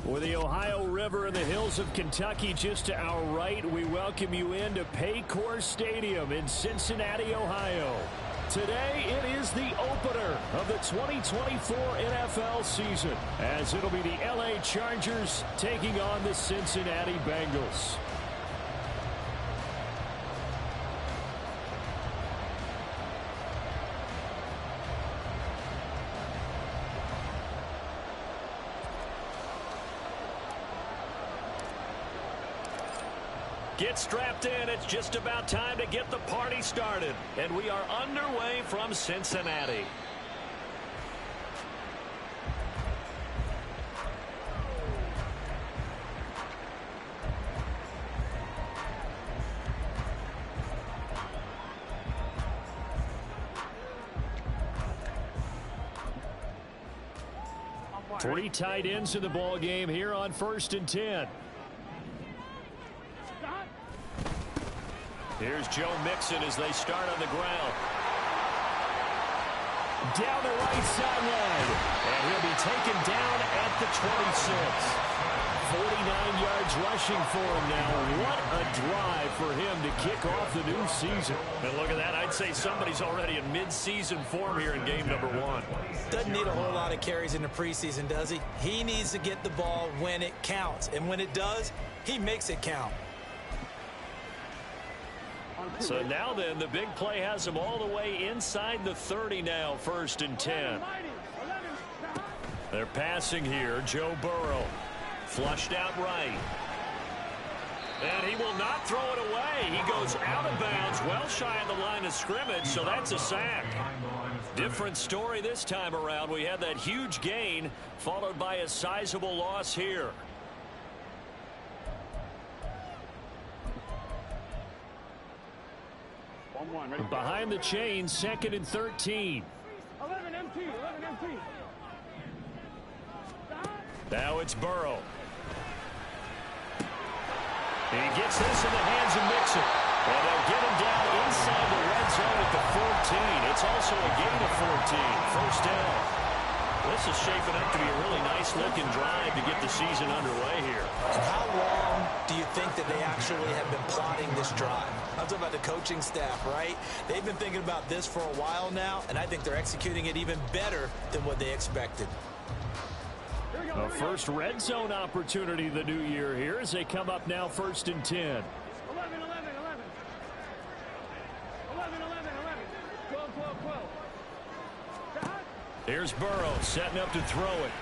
With the Ohio River and the hills of Kentucky just to our right, we welcome you into Paycor Stadium in Cincinnati, Ohio. Today, it is the opener of the 2024 NFL season, as it'll be the LA Chargers taking on the Cincinnati Bengals. Get strapped in. It's just about time to get the party started. And we are underway from Cincinnati. Three tight ends in the ball game here on 1st and 10. Here's Joe Mixon as they start on the ground. Down the right sideline. And he'll be taken down at the 26. 49 yards rushing for him now. What a drive for him to kick off the new season. And look at that. I'd say somebody's already in mid-season form here in game number 1. Doesn't need a whole lot of carries in the preseason, does he? He needs to get the ball when it counts. And when it does, he makes it count. So now then, the big play has him all the way inside the 30 now, 1st and 10. They're passing here. Joe Burrow flushed out right. And he will not throw it away. He goes out of bounds, well shy of the line of scrimmage, so that's a sack. Different story this time around. We had that huge gain, followed by a sizable loss here. Behind the chains, 2nd and 13. 11 MT. Now it's Burrow. He gets this in the hands of Mixon. And they'll get him down inside the red zone at the 14. It's also a gain of 14. 1st down. This is shaping up to be a really nice-looking drive to get the season underway here. And how long do you think that they actually have been plotting this drive? I'm talking about the coaching staff, right? They've been thinking about this for a while now, and I think they're executing it even better than what they expected. A first red zone opportunity the new year here as they come up now 1st and 10. 11. 12. Here's Burrow setting up to throw it.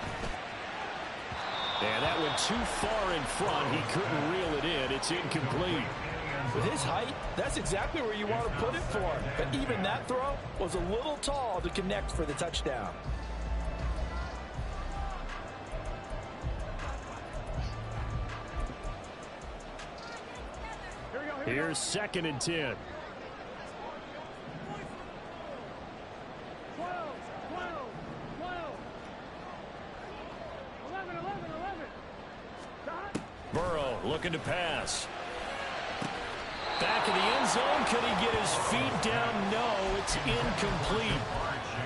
And that went too far in front. He couldn't reel it in. It's incomplete. With his height, that's exactly where you want to put it for him. But even that throw was a little tall to connect for the touchdown. Here's 2nd and 10. 11. Burrow looking to pass. Back in the end zone. Could he get his feet down? No, it's incomplete.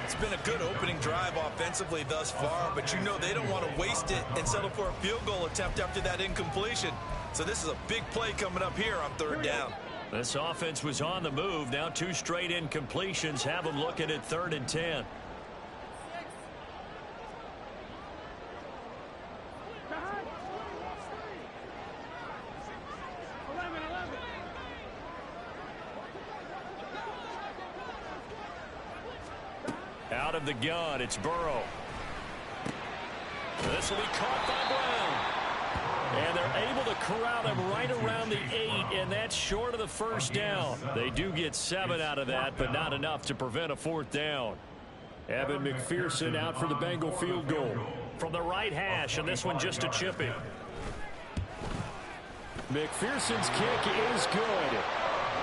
It's been a good opening drive offensively thus far, but you know they don't want to waste it and settle for a field goal attempt after that incompletion. So this is a big play coming up here on 3rd down. This offense was on the move. Now 2 straight incompletions have them looking at 3rd and 10. Out of the gun, it's Burrow. This will be caught by Brown. And they're able to corral him right around the 8, and that's short of the 1st down. They do get 7 out of that, but not enough to prevent a 4th down. Evan McPherson out for the Bengal field goal. From the right hash, and this one just a chippy. McPherson's kick is good.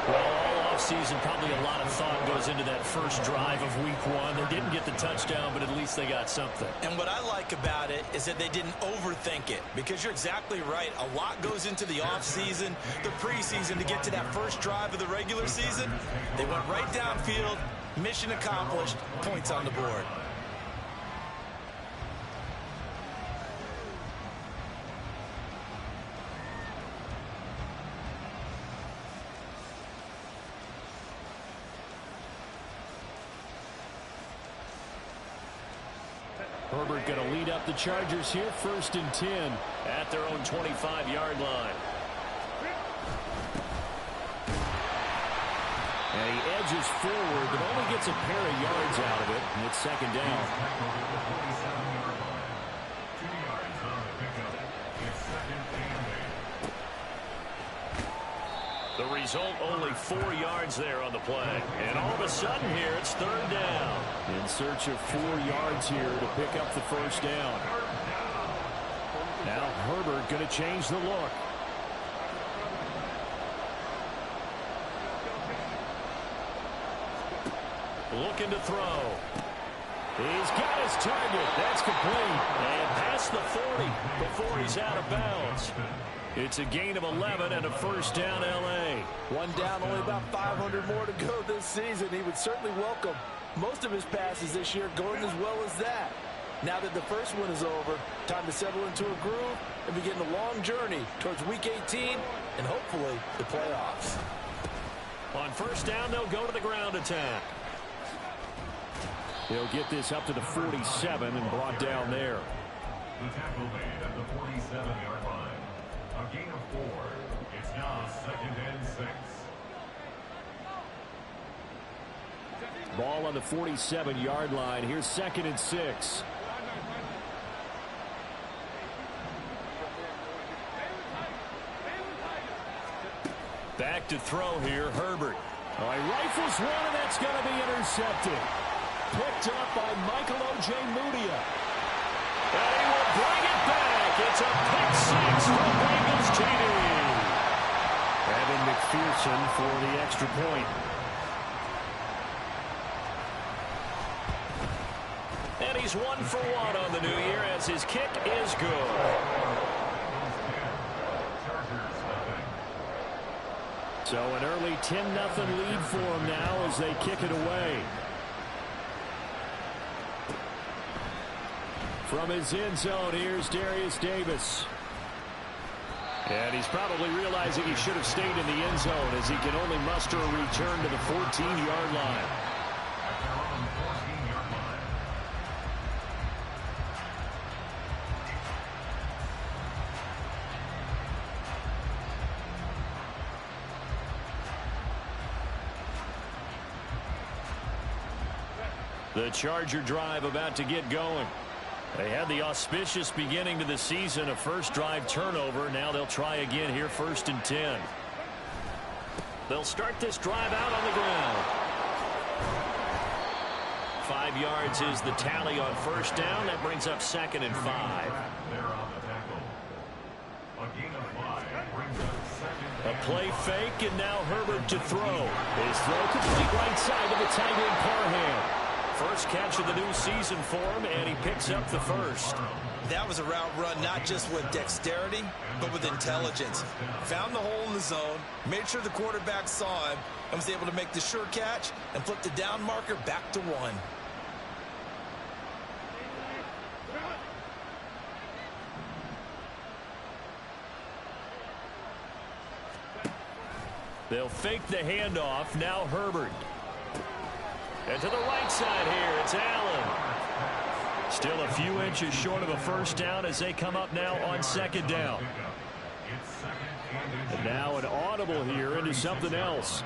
Well, all offseason, probably a lot of thought goes into that first drive of week 1. They didn't get the touchdown, but at least they got something. And what I like about it is that they didn't overthink it, because you're exactly right. A lot goes into the offseason, the preseason, to get to that first drive of the regular season. They went right downfield, mission accomplished, points on the board. Herbert going to lead up the Chargers here, 1st and 10 at their own 25-yard line. And he edges forward, but only gets a pair of yards out of it, and it's 2nd down. The result, only 4 yards there on the play. And all of a sudden here, it's 3rd down. In search of 4 yards here to pick up the 1st down. Now Herbert going to change the look. Looking to throw. He's got his target. That's complete. And past the 40 before he's out of bounds. It's a gain of 11 and a 1st down, L.A. One down, only about 500 more to go this season. He would certainly welcome most of his passes this year going as well as that. Now that the first one is over, time to settle into a groove and begin the long journey towards Week 18 and hopefully the playoffs. On 1st down, they'll go to the ground attack. He'll get this up to the 47 and brought down there. The tackle made at the 47-yard line. A gain of 4. It's now 2nd and 6. Ball on the 47-yard line. Here's 2nd and 6. Back to throw here, Herbert. All right, rifles one, and that's going to be intercepted. Picked up by Michael O.J. Mudia. And he will bring it back. It's a pick 6 for Bengals TD. Evan McPherson for the extra point. And he's 1 for 1 on the new year as his kick is good. So an early 10-0 lead for him now as they kick it away. From his end zone, here's Darius Davis. And he's probably realizing he should have stayed in the end zone as he can only muster a return to the 14-yard line. The Charger drive about to get going. They had the auspicious beginning to the season, a first drive turnover. Now they'll try again here, 1st and 10. They'll start this drive out on the ground. 5 yards is the tally on 1st down. That brings up 2nd and 5. They're on the tackle. A gain of 5 brings up 2nd. A play fake, and now Herbert to throw. His throw complete right side of the tight end Parham. First catch of the new season for him, and he picks up the 1st. That was a route run not just with dexterity, but with intelligence. Found the hole in the zone, made sure the quarterback saw him, and was able to make the sure catch and flip the down marker back to 1. They'll fake the handoff. Now Herbert. And to the right side here, it's Allen. Still a few inches short of a 1st down as they come up now on 2nd down. And now an audible here into something else.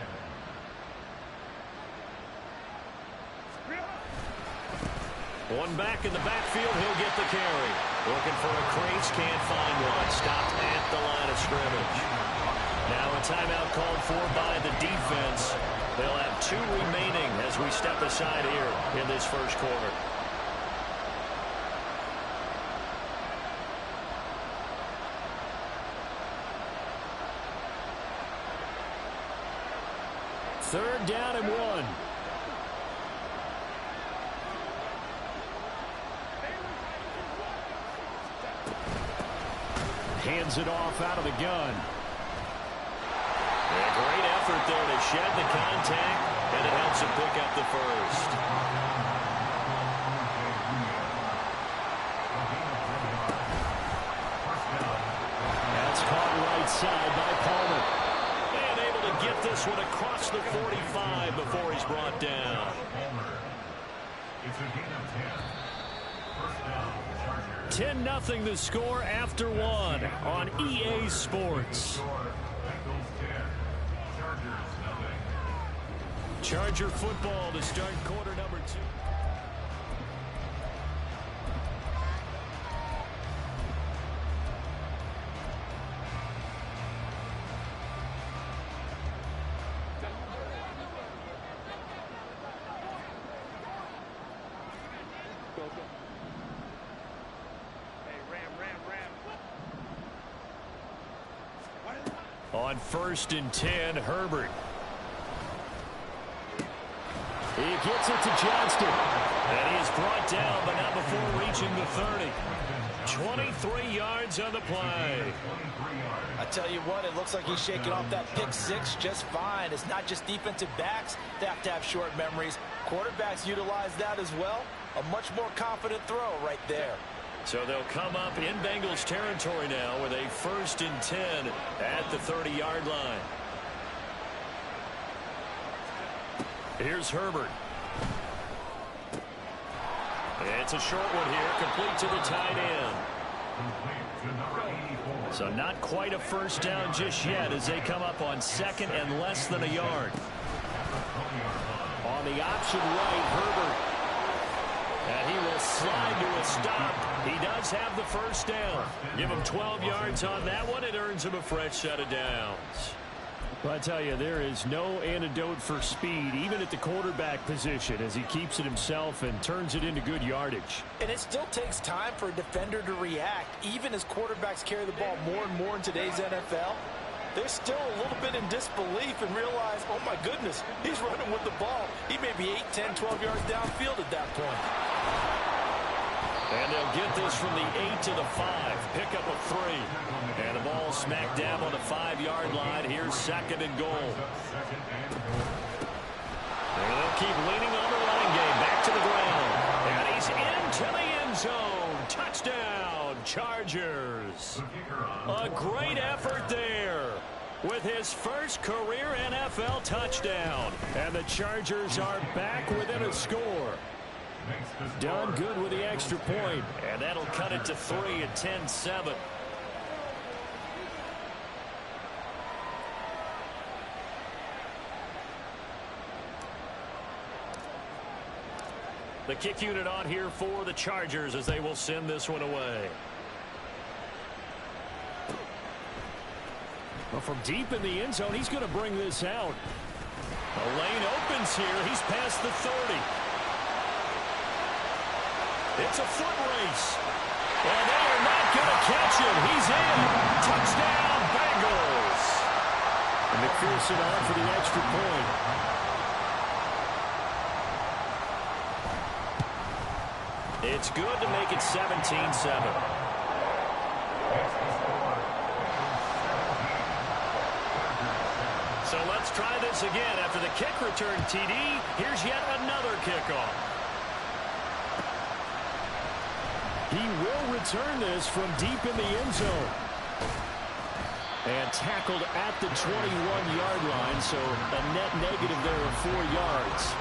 One back in the backfield, he'll get the carry. Looking for a crease, can't find one. Stopped at the line of scrimmage. Now a timeout called for by the defense. They'll have 2 remaining as we step aside here in this 1st quarter. Third down and 1. Hands it off out of the gun. A great effort there to shed the contact, and it helps him pick up the 1st. That's caught right side by Palmer. And able to get this one across the 45 before he's brought down. It's a gain of 10. 10-0 the score after one on EA Sports. Charger football to start quarter number 2. On 1st and 10, Herbert. He gets it to Johnston. And he is brought down, but not before reaching the 30. 23 yards on the play. I tell you what, it looks like he's shaking off that pick six just fine. It's not just defensive backs that have to have short memories. Quarterbacks utilize that as well. A much more confident throw right there. So they'll come up in Bengals territory now with a 1st and 10 at the 30-yard line. Here's Herbert. It's a short one here, complete to the tight end. So not quite a first down just yet as they come up on 2nd and less than a yard. On the option right, Herbert. And he will slide to a stop. He does have the first down. Give him 12 yards on that one. It earns him a fresh set of downs. Well, I tell you, there is no antidote for speed, even at the quarterback position, as he keeps it himself and turns it into good yardage. And it still takes time for a defender to react, even as quarterbacks carry the ball more and more in today's NFL. They're still a little bit in disbelief and realize, oh my goodness, he's running with the ball. He may be 8, 10, 12 yards downfield at that point. And they'll get this from the 8 to the 5. Pick up a 3. And the ball smacked down on the 5-yard line. Here's 2nd and goal. And they'll keep leaning on the running game. Back to the ground. And he's into the end zone. Touchdown, Chargers. A great effort there with his first career NFL touchdown. And the Chargers are back within a score. Done good with the extra point. And that'll cut it to 3 at 10-7. The kick unit on here for the Chargers as they will send this one away. Well, from deep in the end zone, he's going to bring this out. The lane opens here. He's past the 30. It's a foot race. And they are not going to catch him. He's in. Touchdown, Bengals. And McPherson on for the extra point. It's good to make it 17-7. So let's try this again. After the kick return TD, here's yet another kickoff. He will return this from deep in the end zone. And tackled at the 21-yard line, so a net negative there of 4 yards.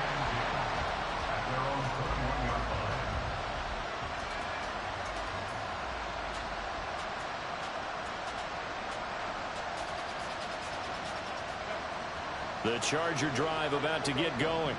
The Charger drive about to get going.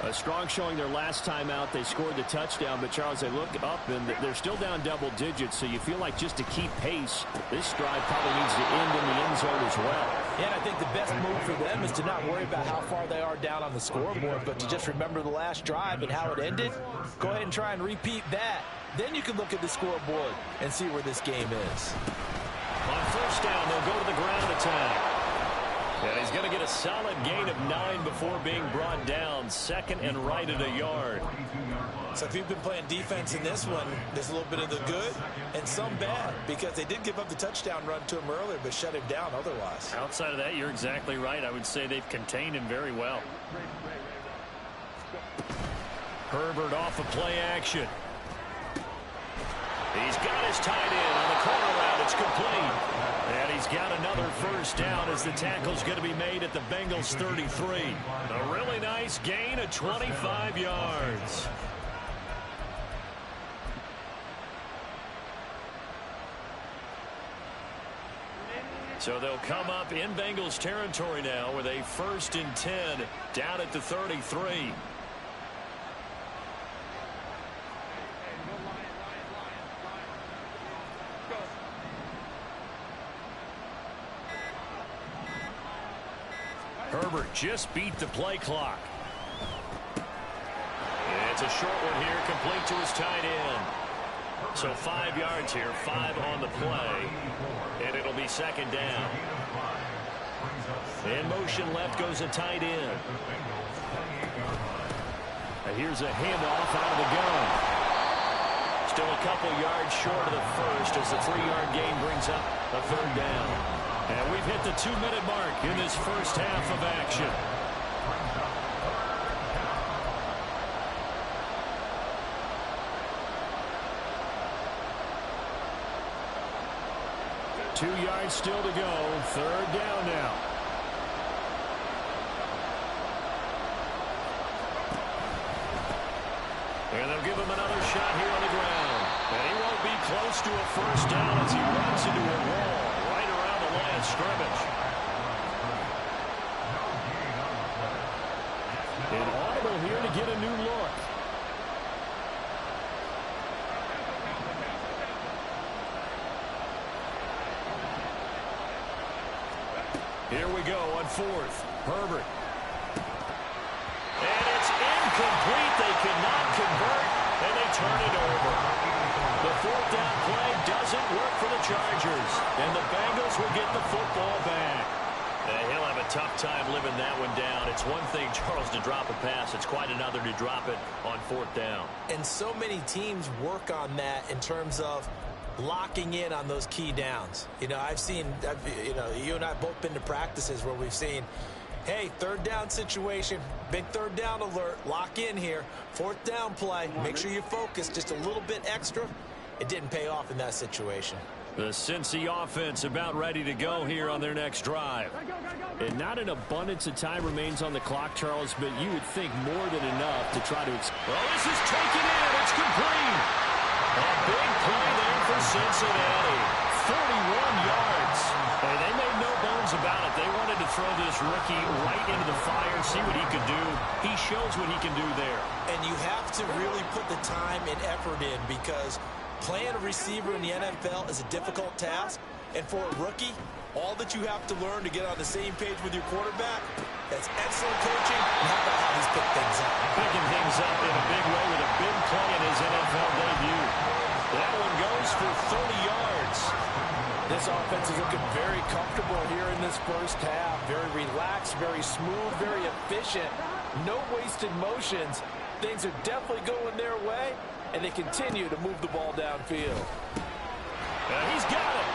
A strong showing their last time out. They scored the touchdown, but Charles, they look up and they're still down double digits, so you feel like just to keep pace, this drive probably needs to end in the end zone as well. And I think the best move for them is to not worry about how far they are down on the scoreboard, but to just remember the last drive and how it ended. Go ahead and try and repeat that. Then you can look at the scoreboard and see where this game is. On first down, they'll go to the ground attack. And he's going to get a solid gain of 9 before being brought down. 2nd and right at a yard. So if you've been playing defense in this one, there's a little bit of the good and some bad, because they did give up the touchdown run to him earlier, but shut him down otherwise. Outside of that, you're exactly right. I would say they've contained him very well. Herbert off of play action. He's got his tight end on the corner route. It's complete. And he's got another first down as the tackle's going to be made at the Bengals 33. A really nice gain of 25 yards. So they'll come up in Bengals territory now with a 1st and 10 down at the 33. Herbert just beat the play clock. And it's a short one here, complete to his tight end. So 5 yards here, 5 on the play, and it'll be 2nd down. In motion left goes a tight end. And here's a handoff out of the gun. Still a couple yards short of the first as the 3-yard gain brings up a 3rd down. And we've hit the 2-minute mark in this first half of action. Two yards still to go. 3rd down now. And they'll give him another shot here on the ground. And he won't be close to a 1st down as he runs into a wall right around the line of scrimmage. An audible here to get a new look. Here we go on 4th. Herbert. And it's incomplete. They cannot convert, and they turn it over. The 4th down play doesn't work for the Chargers, and the Bengals will get the football back. He'll have a tough time living that one down. It's one thing, Charles, to drop a pass. It's quite another to drop it on 4th down. And so many teams work on that in terms of locking in on those key downs. You know, you and I have both been to practices where we've seen, hey, 3rd down situation, big 3rd down alert, lock in here, 4th down play, make sure you focus just a little bit extra. It didn't pay off in that situation. The Cincy offense about ready to go here on their next drive. And not an abundance of time remains on the clock, Charles, but you would think more than enough to try to... Well, this is taken in. It's complete. A big play there for Cincinnati. 41 yards. And they made no bones about it. They wanted to throw this rookie right into the fire, see what he could do. He shows what he can do there. And you have to really put the time and effort in because playing a receiver in the NFL is a difficult task. And for a rookie, all that you have to learn to get on the same page with your quarterback, that's excellent coaching. And how about how he's picked things up? Picking things up in a big way with a big play in his NFL debut. That one goes for 30 yards. This offense is looking very comfortable here in this first half. Very relaxed, very smooth, very efficient. No wasted motions. Things are definitely going their way, and they continue to move the ball downfield. He's got it.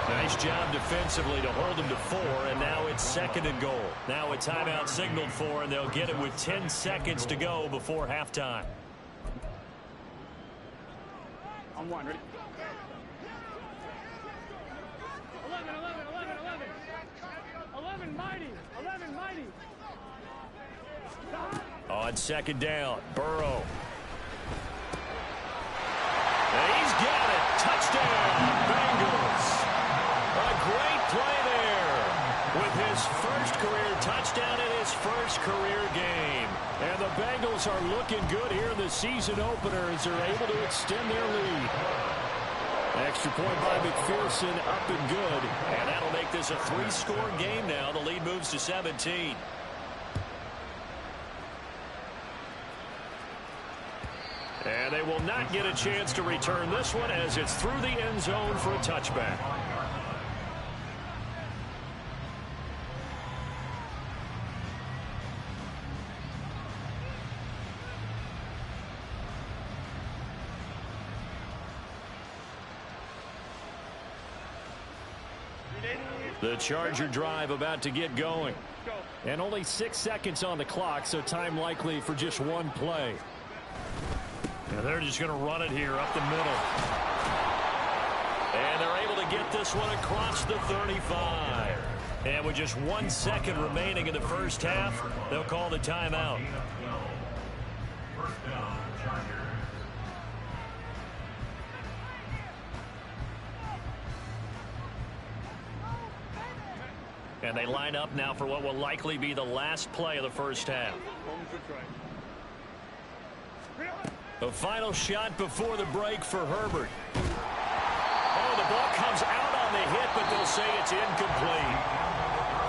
Nice job defensively to hold him to 4, and now it's 2nd and goal. Now a timeout signaled for, and they'll get it with 10 seconds to go before halftime. On 1, ready? 11, mighty. 11, mighty. On 2nd down, Burrow. And he's got it. Touchdown, Bengals. A great play there with his first career touchdown in his first career game. And the Bengals are looking good here in the season opener as they're able to extend their lead. Extra point by McPherson, up and good. And that'll make this a 3-score game now. The lead moves to 17. And they will not get a chance to return this one as it's through the end zone for a touchback. The Charger drive about to get going. And only 6 seconds on the clock, so time likely for just one play. And they're just going to run it here up the middle. And they're able to get this one across the 35. And with just 1 second remaining in the first half, they'll call the timeout. First down, Chargers. And they line up now for what will likely be the last play of the first half. The final shot before the break for Herbert. Oh, the ball comes out on the hit, but they'll say it's incomplete.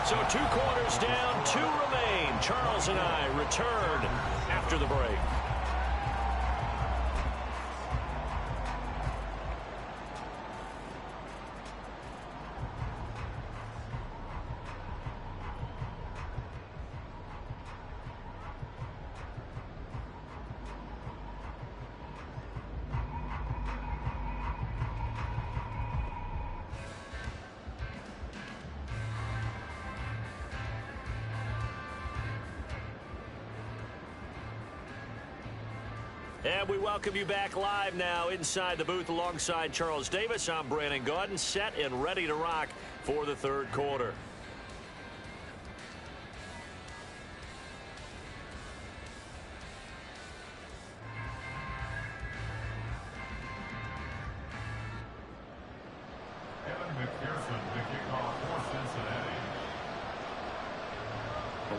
So 2 quarters down, 2 remain. Charles and I return after the break. And we welcome you back live now inside the booth alongside Charles Davis. I'm Brandon Gaudin, set and ready to rock for the third quarter.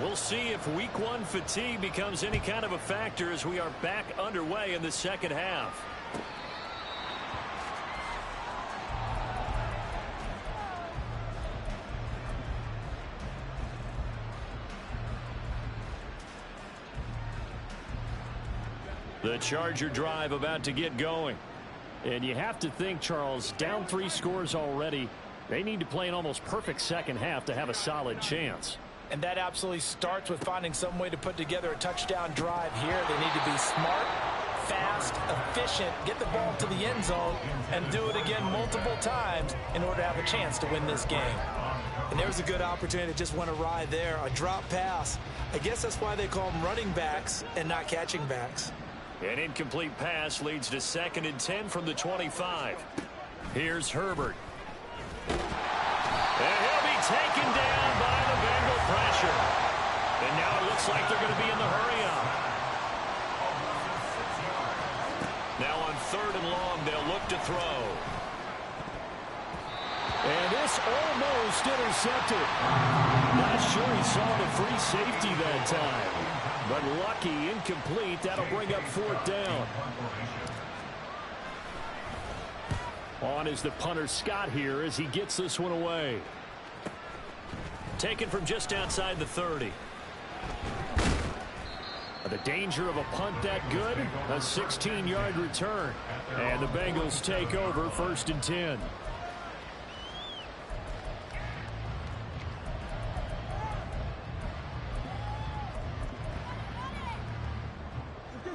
We'll see if week 1 fatigue becomes any kind of a factor as we are back underway in the second half. The Charger drive about to get going. And you have to think, Charles, down 3 scores already. They need to play an almost perfect second half to have a solid chance. And that absolutely starts with finding some way to put together a touchdown drive here. They need to be smart, fast, efficient, get the ball to the end zone, and do it again multiple times in order to have a chance to win this game. And there's a good opportunity that just went awry there, a drop pass. I guess that's why they call them running backs and not catching backs. An incomplete pass leads to 2nd and 10 from the 25. Here's Herbert. And he'll be taken down by the Bengal pressure. And now it looks like they're going to be in the hurry-up. Now on 3rd and long, they'll look to throw. And this almost intercepted. Not sure he saw the free safety that time. But lucky, incomplete. That'll bring up 4th down. On is the punter Scott here as he gets this one away. Taken from just outside the 30. The danger of a punt that good? A 16-yard return. And the Bengals take over 1st and 10.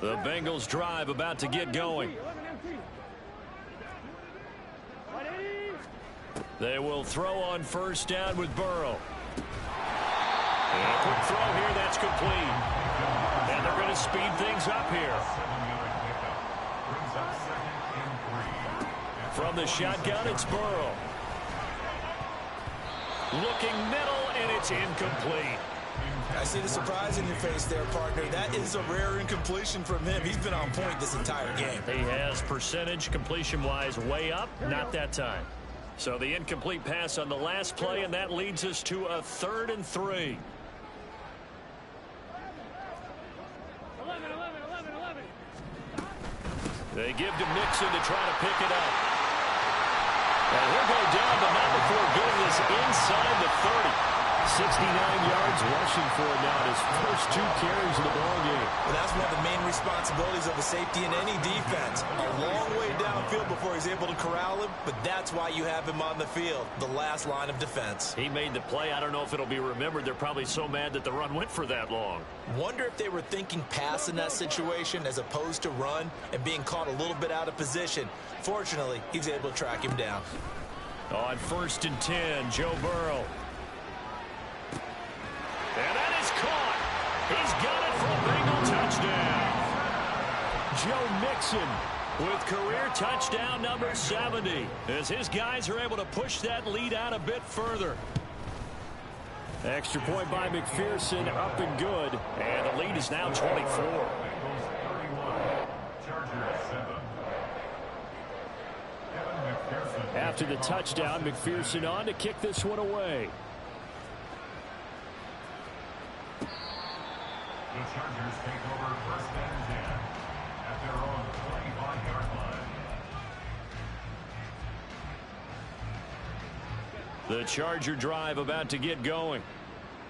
The Bengals drive about to get going. They will throw on 1st down with Burrow. And a quick throw here, that's complete. And they're going to speed things up here. From the shotgun, it's Burrow. Looking middle, and it's incomplete. I see the surprise in your face there, partner. That is a rare incompletion from him. He's been on point this entire game. He has percentage completion-wise way up, not that time. So the incomplete pass on the last play, and that leads us to a 3rd and 3. 11. They give to Mixon to try to pick it up. And he'll go down, but not before getting this inside the 30. 69 yards rushing for him now, his first 2 carries of the ballgame. Well, that's one of the main responsibilities of a safety in any defense. A long way downfield before he's able to corral him, but that's why you have him on the field, the last line of defense. He made the play. I don't know if it'll be remembered. They're probably so mad that the run went for that long. Wonder if they were thinking pass in that situation as opposed to run and being caught a little bit out of position. Fortunately, he's able to track him down. On 1st and 10, Joe Burrow. And that is caught. He's got it for a Bengal touchdown. Joe Mixon with career touchdown number 70 as his guys are able to push that lead out a bit further. Extra point by McPherson, up and good. And the lead is now 24. After the touchdown, McPherson on to kick this one away. Chargers take over first and 10 at their own 25-yard line. The Charger drive about to get going.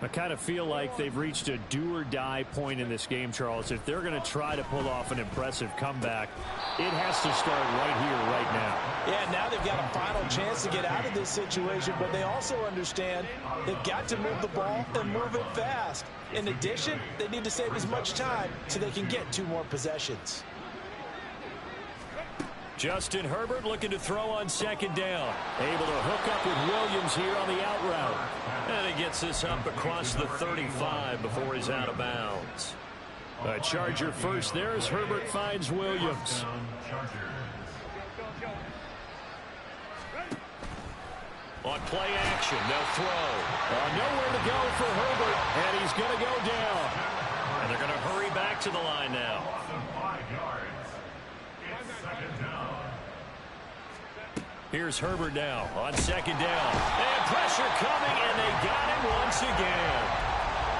I kind of feel like they've reached a do-or-die point in this game, Charles. If they're going to try to pull off an impressive comeback, it has to start right here, right now. Yeah, now they've got a final chance to get out of this situation, but they also understand they've got to move the ball and move it fast. In addition, they need to save as much time so they can get 2 more possessions. Justin Herbert looking to throw on second down. Able to hook up with Williams here on the out route. And he gets this up across the 35 before he's out of bounds. A Charger first there as Herbert finds Williams. On play action, they'll throw. Nowhere to go for Herbert, and he's going to go down. And they're going to hurry back to the line now. Here's Herbert now on second down. And pressure coming, and they got him once again.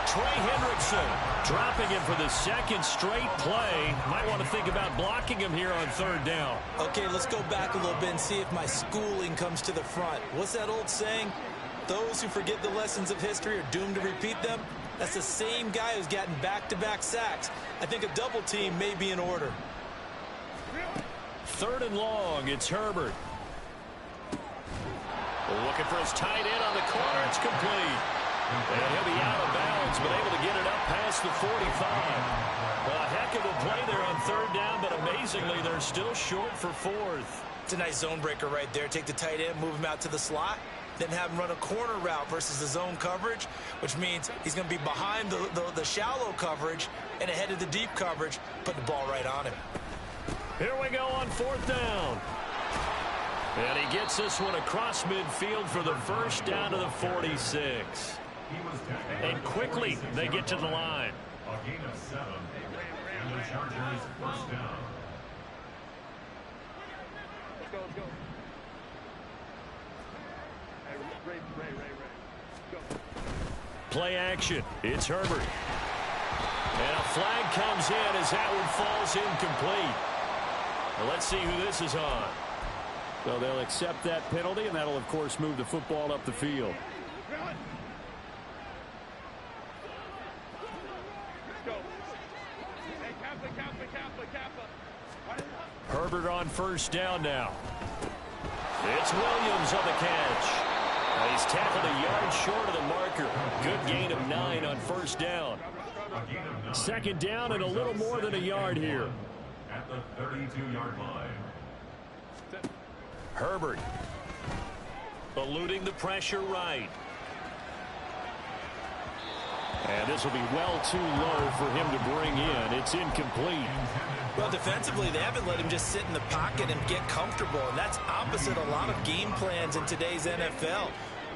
Trey Hendrickson dropping him for the second straight play. Might want to think about blocking him here on third down. Okay, let's go back a little bit and see if my schooling comes to the front. What's that old saying? Those who forget the lessons of history are doomed to repeat them. That's the same guy who's gotten back-to-back sacks. I think a double team may be in order. Third and long, it's Herbert. Looking for his tight end on the corner. It's complete. And he'll be out of bounds, but able to get it up past the 45. Well, a heck of a play there on third down, but amazingly, they're still short for fourth. It's a nice zone breaker right there. Take the tight end, move him out to the slot, then have him run a corner route versus the zone coverage, which means he's going to be behind the shallow coverage and ahead of the deep coverage. Put the ball right on him. Here we go on fourth down. And he gets this one across midfield for the first down to the 46. And quickly they get to the line. A gain of 7. And the Chargers first down. Let's go, let's go. Hey, Ray. Go. Play action. It's Herbert. And a flag comes in as that one falls incomplete. Well, let's see who this is on. So they'll accept that penalty, and that'll, of course, move the football up the field. Let's go. Hey, Kappa. Herbert on first down now. It's Williams on the catch. And he's tackled a yard short of the marker. Good gain of 9 on first down. Second down and a little more than a yard here. At the 32-yard line. Herbert eluding the pressure right. And this will be well too low for him to bring in. It's incomplete. Well, defensively, they haven't let him just sit in the pocket and get comfortable, and that's opposite a lot of game plans in today's NFL.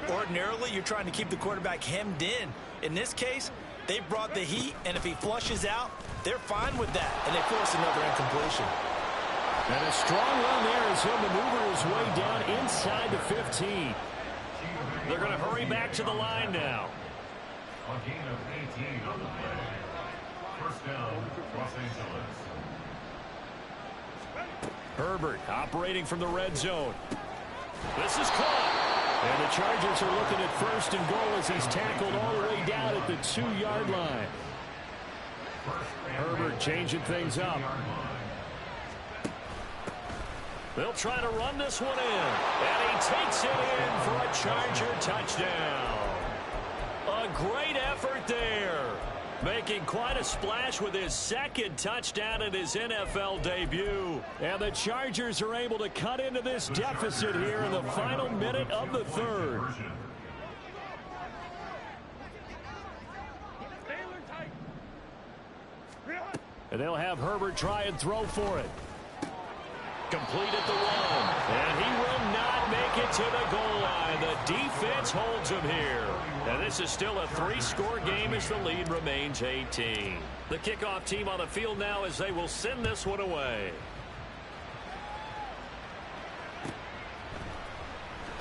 Ordinarily, you're trying to keep the quarterback hemmed in. In this case, they brought the heat, and if he flushes out, they're fine with that, and they force another incompletion. And a strong run there as he'll maneuver his way down inside the 15. They're going to hurry back to the line now. A gain of 18 on the play. First down, Los Angeles. Herbert operating from the red zone. This is caught. And the Chargers are looking at first and goal as he's tackled all the way down at the 2-yard line. Herbert changing things up. They'll try to run this one in. And he takes it in for a Charger touchdown. A great effort there. Making quite a splash with his second touchdown in his NFL debut. And the Chargers are able to cut into this deficit here in the final minute of the third. And they'll have Herbert try and throw for it. Complete at the 1. And he will not make it to the goal line. The defense holds him here. And this is still a 3-score game as the lead remains 18. The kickoff team on the field now as they will send this one away.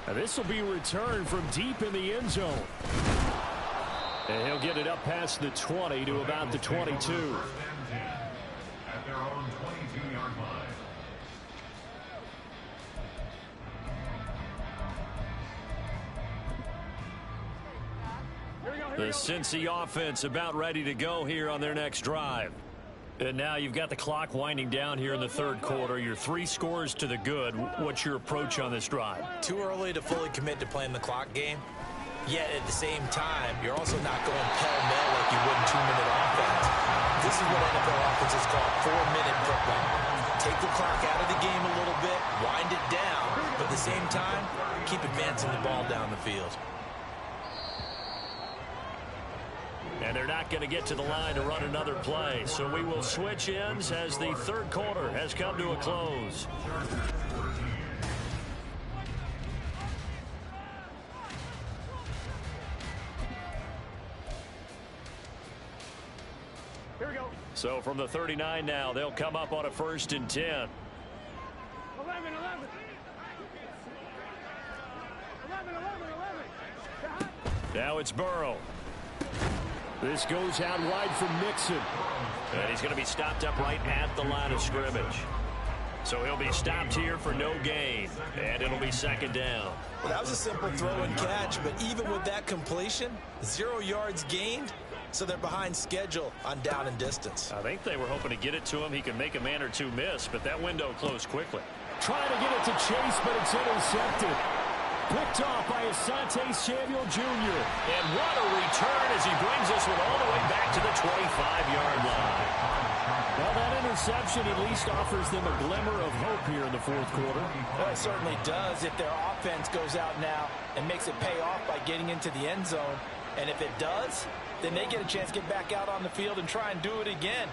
And this will be returned from deep in the end zone. And he'll get it up past the 20 to about the 22. At their own 22-yard line. The Cincy offense about ready to go here on their next drive. And now you've got the clock winding down here in the third quarter. Your 3 scores to the good. What's your approach on this drive? Too early to fully commit to playing the clock game. Yet at the same time, you're also not going pell-mell like you would in 2-minute offense. This is what NFL offenses call 4-minute football. Take the clock out of the game a little bit, wind it down, but at the same time, keep advancing the ball down the field. And they're not going to get to the line to run another play. So we will switch ends as the third quarter has come to a close. Here we go. So from the 39 now, they'll come up on a 1st and 10. 11, 11. 11, 11, 11. Now it's Burrow. This goes out wide from Mixon. And he's going to be stopped up right at the line of scrimmage. So he'll be stopped here for no gain. And it'll be 2nd down. Well, that was a simple throw and catch, but even with that completion, 0 yards gained, so they're behind schedule on down and distance. I think they were hoping to get it to him. He could make a man or two miss, but that window closed quickly. Trying to get it to Chase, but it's intercepted. Picked off by Asante Samuel Jr. And what a return as he brings this one all the way back to the 25-yard line. Well, that interception at least offers them a glimmer of hope here in the 4th quarter. Well, it certainly does if their offense goes out now and makes it pay off by getting into the end zone. And if it does, then they get a chance to get back out on the field and try and do it again.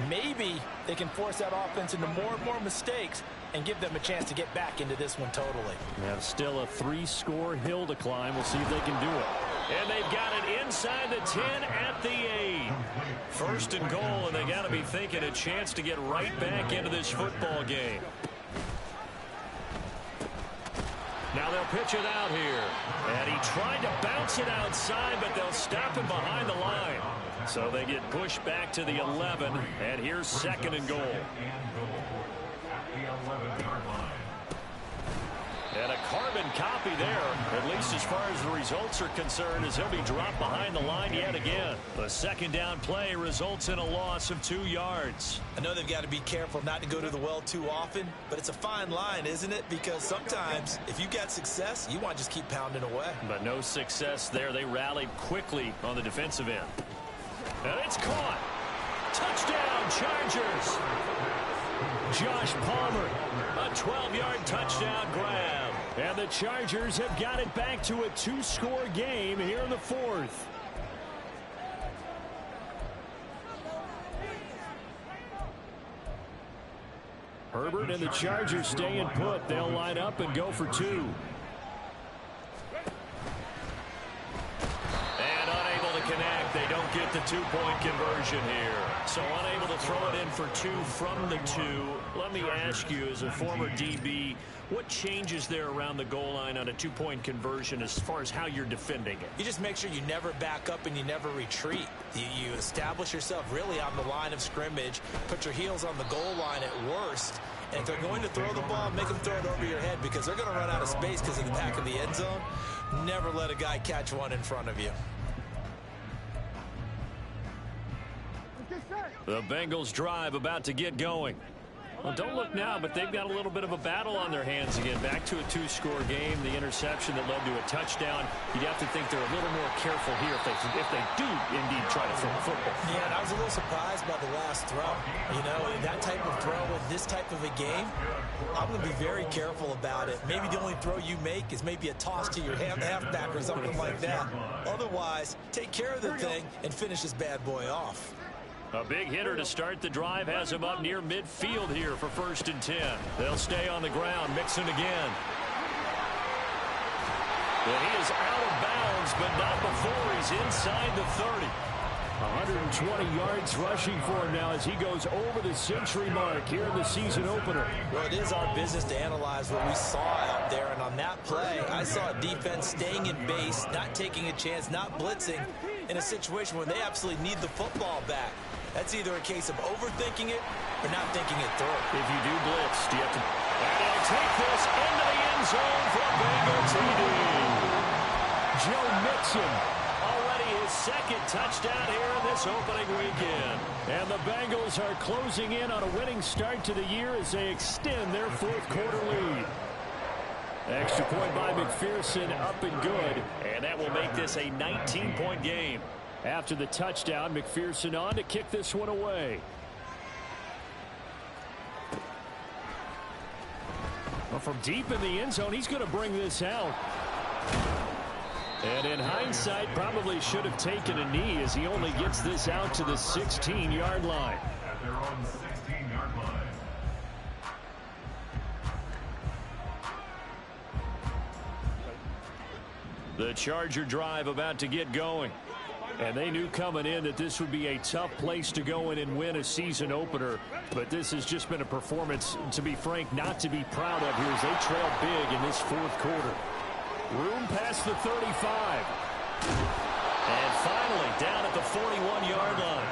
Maybe they can force that offense into more and more mistakes and give them a chance to get back into this one totally. Now still a 3-score hill to climb. We'll see if they can do it. And they've got it inside the 10 at the 8. 1st and goal, and they got to be thinking a chance to get right back into this football game. Now they'll pitch it out here. And he tried to bounce it outside, but they'll stop him behind the line. So they get pushed back to the 11, and here's 2nd and goal. And a carbon copy there, at least as far as the results are concerned, as he'll be dropped behind the line yet again. The 2nd down play results in a loss of 2 yards. I know they've got to be careful not to go to the well too often, but it's a fine line, isn't it? Because sometimes if you got success, you want to just keep pounding away. But no success there. They rallied quickly on the defensive end. And it's caught. Touchdown, Chargers. Josh Palmer, a 12-yard touchdown grab. And the Chargers have got it back to a 2-score game here in the 4th. Herbert and the Chargers staying put. They'll line up and go for 2. And unable to connect. They don't get the 2-point conversion here. So unable to throw it in for 2 from the 2. Let me ask you, as a former DB, what changes there around the goal line on a 2-point conversion as far as how you're defending it? You just make sure you never back up and you never retreat. You establish yourself really on the line of scrimmage, put your heels on the goal line at worst, and if they're going to throw the ball, make them throw it over your head because they're going to run out of space because of the back of the end zone. Never let a guy catch one in front of you. The Bengals drive about to get going. Well, don't look now, but they've got a little bit of a battle on their hands again. Back to a 2-score game. The interception that led to a touchdown. You'd have to think they're a little more careful here if they do indeed try to throw the football. Yeah, and I was a little surprised by the last throw. You know, that type of throw in this type of a game, I'm going to be very careful about it. Maybe the only throw you make is maybe a toss to your halfback or something like that. Otherwise, take care of the thing and finish this bad boy off. A big hitter to start the drive has him up near midfield here for 1st and 10. They'll stay on the ground. Mixon again. Well, he is out of bounds, but not before he's inside the 30. 120 yards rushing for him now as he goes over the century mark here in the season opener. Well, it is our business to analyze what we saw out up there, and on that play, I saw a defense staying in base, not taking a chance, not blitzing, in a situation where they absolutely need the football back. That's either a case of overthinking it or not thinking it through. If you do blitz, do you have to... And he'll take this into the end zone for a Bengal TD. Joe Mixon, already his second touchdown here in this opening weekend. And the Bengals are closing in on a winning start to the year as they extend their fourth quarter lead. Extra point by McPherson, up and good. And that will make this a 19-point game. After the touchdown, McPherson on to kick this one away. Well, from deep in the end zone, he's going to bring this out. And in hindsight, probably should have taken a knee as he only gets this out to the 16-yard line. At their own 16-yard line. The Charger drive about to get going. And they knew coming in that this would be a tough place to go in and win a season opener. But this has just been a performance, to be frank, not to be proud of here as they trail big in this fourth quarter. Room past the 35. And finally down at the 41-yard line.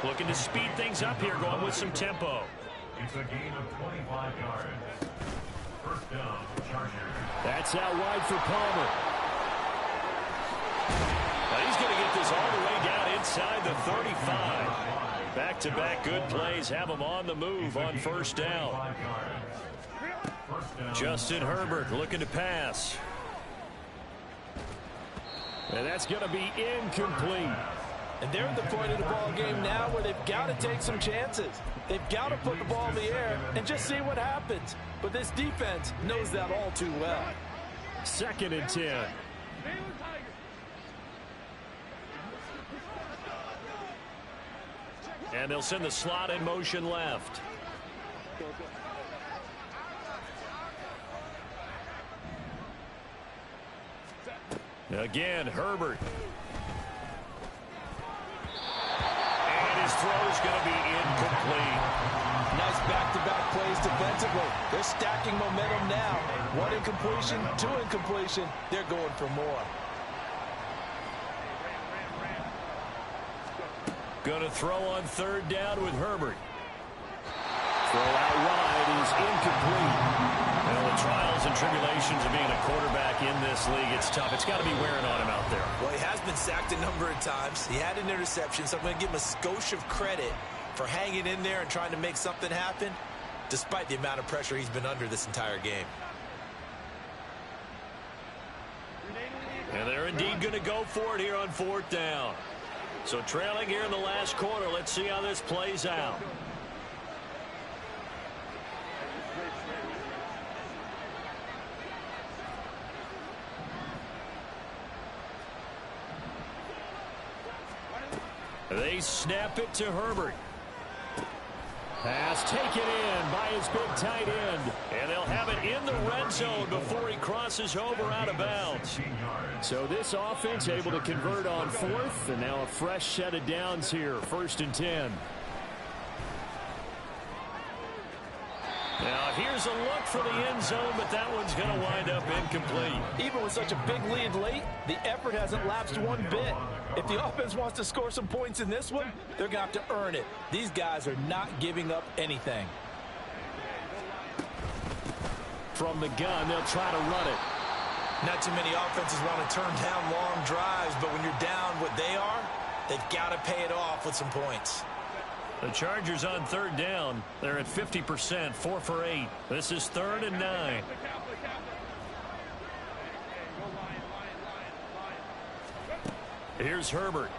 Looking to speed things up here, going with some tempo. It's a gain of 25 yards. First down, Chargers. That's out wide for Palmer. Now he's going to get this all the way down inside the 35. Back-to-back good plays have him on the move on first down. Justin Herbert looking to pass. And that's going to be incomplete. And they're at the point of the ball game now where they've got to take some chances. They've got to put the ball in the air and just see what happens. But this defense knows that all too well. 2nd and 10. And they'll send the slot in motion left. Again, Herbert. And his throw is going to be incomplete. Nice back-to-back plays defensively. They're stacking momentum now. 1 incompletion, 2 incompletion. They're going for more. Going to throw on 3rd down with Herbert. Throw out wide is incomplete. Well, the trials and tribulations of being a quarterback in this league, it's tough. It's got to be wearing on him out there. Well, he has been sacked a number of times. He had an interception, so I'm going to give him a skosh of credit for hanging in there and trying to make something happen, despite the amount of pressure he's been under this entire game. And they're indeed going to go for it here on 4th down. So trailing here in the last quarter. Let's see how this plays out. They snap it to Herbert. Pass taken in by his big tight end. And they'll have it in the red zone before he crosses over out of bounds. So this offense able to convert on 4th. And now a fresh set of downs here. 1st and 10. Now here's a look for the end zone, but that one's going to wind up incomplete. Even with such a big lead late, the effort hasn't lapsed one bit. If the offense wants to score some points in this one, they're going to have to earn it. These guys are not giving up anything. From the gun, they'll try to run it. Not too many offenses want to turn down long drives, but when you're down what they are, they've got to pay it off with some points. The Chargers on 3rd down. They're at 50%, 4 for 8. This is 3rd and 9. Here's Herbert.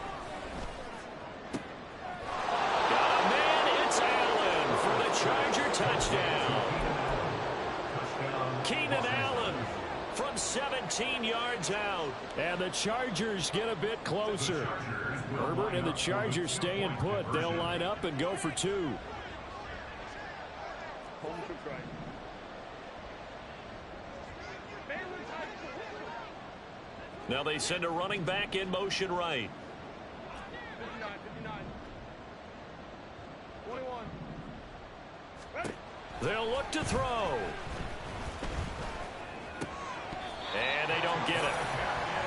Got a man. It's Allen for the Charger touchdown. Keenan Allen from 17 yards out. And the Chargers get a bit closer. Herbert and the Chargers staying put. They'll line up and go for 2. Now they send a running back in motion right. 21. They'll look to throw. don't get it.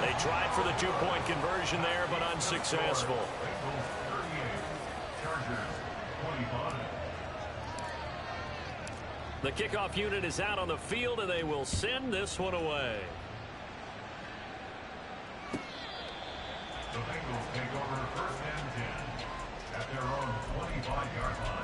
They tried for the two-point conversion there, but unsuccessful. The kickoff unit is out on the field, and they will send this one away. The Bengals take over first and 10 at their own 25-yard line.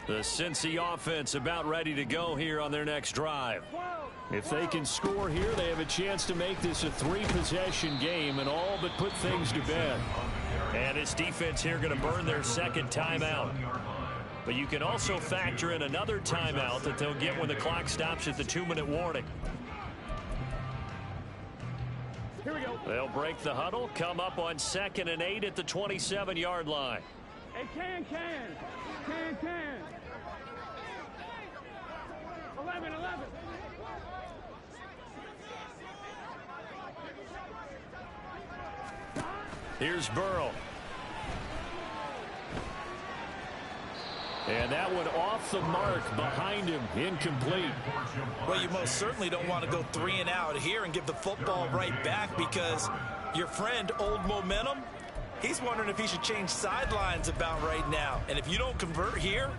The Cincy offense about ready to go here on their next drive. If they can score here, they have a chance to make this a three-possession game and all but put things to bed. And this defense here going to burn their second timeout. But you can also factor in another timeout that they'll get when the clock stops at the 2-minute warning. Here we go. They'll break the huddle, come up on 2nd and 8 at the 27-yard line. Hey, can. 11. Here's Burrow. And that one off the mark behind him, incomplete. Well, you most certainly don't want to go 3 and out here and give the football right back, because your friend, Old Momentum, he's wondering if he should change sidelines about right now. And if you don't convert here,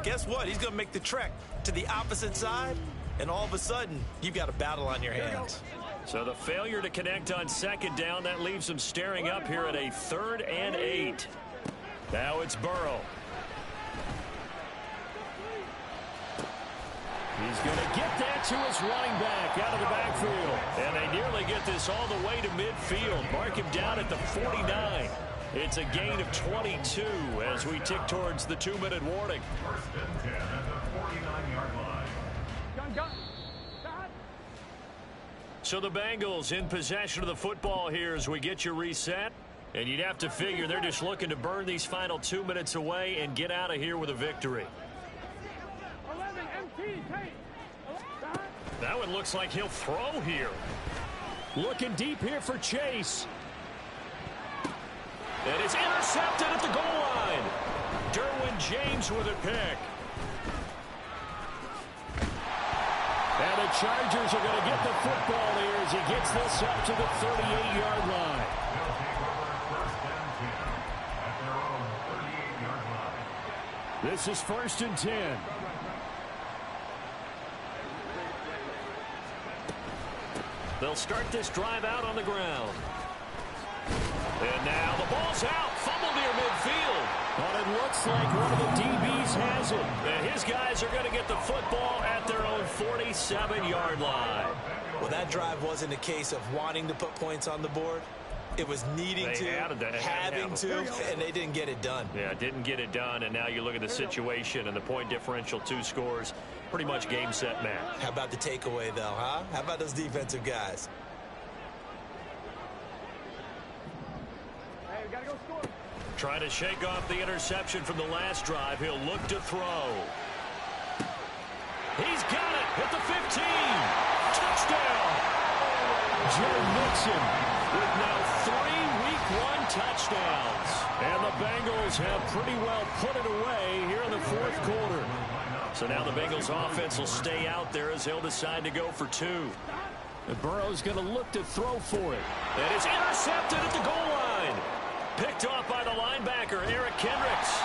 guess what? He's going to make the trek to the opposite side, and all of a sudden, you've got a battle on your hands. So the failure to connect on 2nd down, that leaves them staring up here at a 3rd and 8. Now it's Burrow. He's going to get that to his running back out of the backfield. And they nearly get this all the way to midfield. Mark him down at the 49. It's a gain of 22 as we tick towards the 2-minute warning. First and 10 at the 49-yard line. Gun. So the Bengals in possession of the football here as we get you reset. And you'd have to figure they're just looking to burn these final 2 minutes away and get out of here with a victory. 11 MT. That one looks like he'll throw here. Looking deep here for Chase. And it's intercepted at the goal line. Derwin James with a pick. And the Chargers are going to get the football here as he gets this up to the 38-yard line. They'll take over first and 10 at their own 38-yard line. This is 1st and 10. They'll start this drive out on the ground. And now the ball's out. Fumble near midfield. But it looks like one of the DBs has it. And his guys are going to get the football at their own 47-yard line. Well, that drive wasn't a case of wanting to put points on the board. It was needing They to, having to, and they didn't get it done. Yeah, didn't get it done, and now you look at the situation and the point differential, 2 scores, pretty much game, set, match. How about the takeaway, though, huh? How about those defensive guys? Hey, we gotta go score. Trying to shake off the interception from the last drive. He'll look to throw. He's got it at the 15. Touchdown. Joe Mixon With now 3 Week 1 touchdowns. and the Bengals have pretty well put it away here in the 4th quarter. So now the Bengals offense will stay out there as they'll decide to go for 2. And Burrow's going to look to throw for it. And it's intercepted at the goal line. Picked off by the linebacker, Eric Kendricks.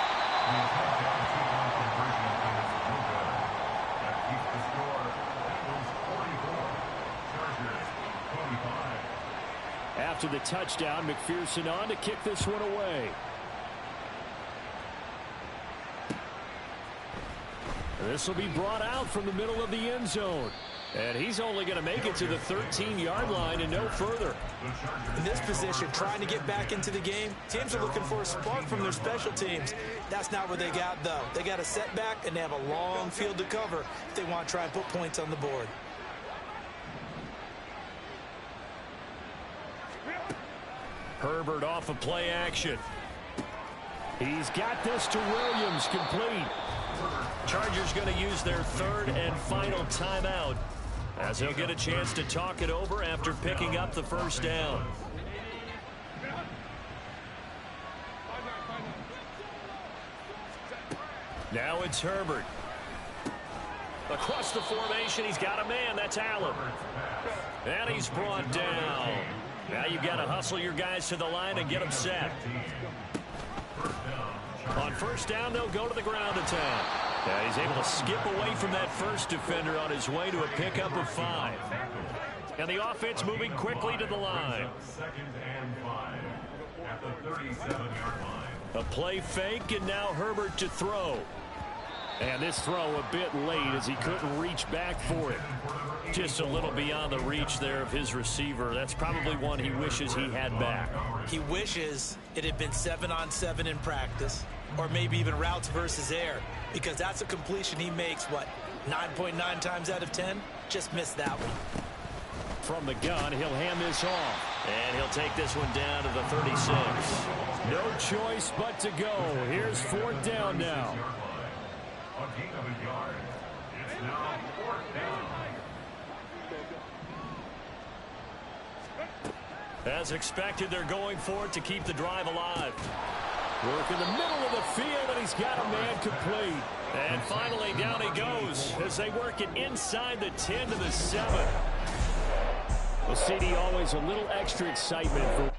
That keeps the score. Bengals 44, Chargers 25. After the touchdown, McPherson on to kick this one away. This will be brought out from the middle of the end zone. And he's only going to make it to the 13-yard line and no further. In this position, trying to get back into the game, teams are looking for a spark from their special teams. That's not what they got, though. They got a setback, and they have a long field to cover if they want to try and put points on the board. Herbert off of play action. He's got this to Williams, complete. Chargers going to use their 3rd and final timeout as he'll get a chance to talk it over after picking up the first down. Now it's Herbert. Across the formation, he's got a man. That's Allen. And he's brought down. Now you've got to hustle your guys to the line and get them set. On first down, they'll go to the ground attack. Yeah, he's able to skip away from that first defender on his way to a pickup of 5. And the offense moving quickly to the line. 2nd and 5 at the 37-yard line. A play fake, and now Herbert to throw. And this throw a bit late as he couldn't reach back for it. Just a little beyond the reach there of his receiver. That's probably one he wishes he had back. He wishes it had been 7-on-7 in practice, or maybe even routes versus air, because that's a completion he makes, 9.9 times out of 10? Just missed that one. From the gun, he'll hand this off. And he'll take this one down to the 36. No choice but to go. Here's 4th down now. A gain of a yard. It's now 4th down. As expected, they're going for it to keep the drive alive. Work in the middle of the field, and he's got a man complete. And finally, down he goes as they work it inside the 10 to the 7. Well, CD, always a little extra excitement for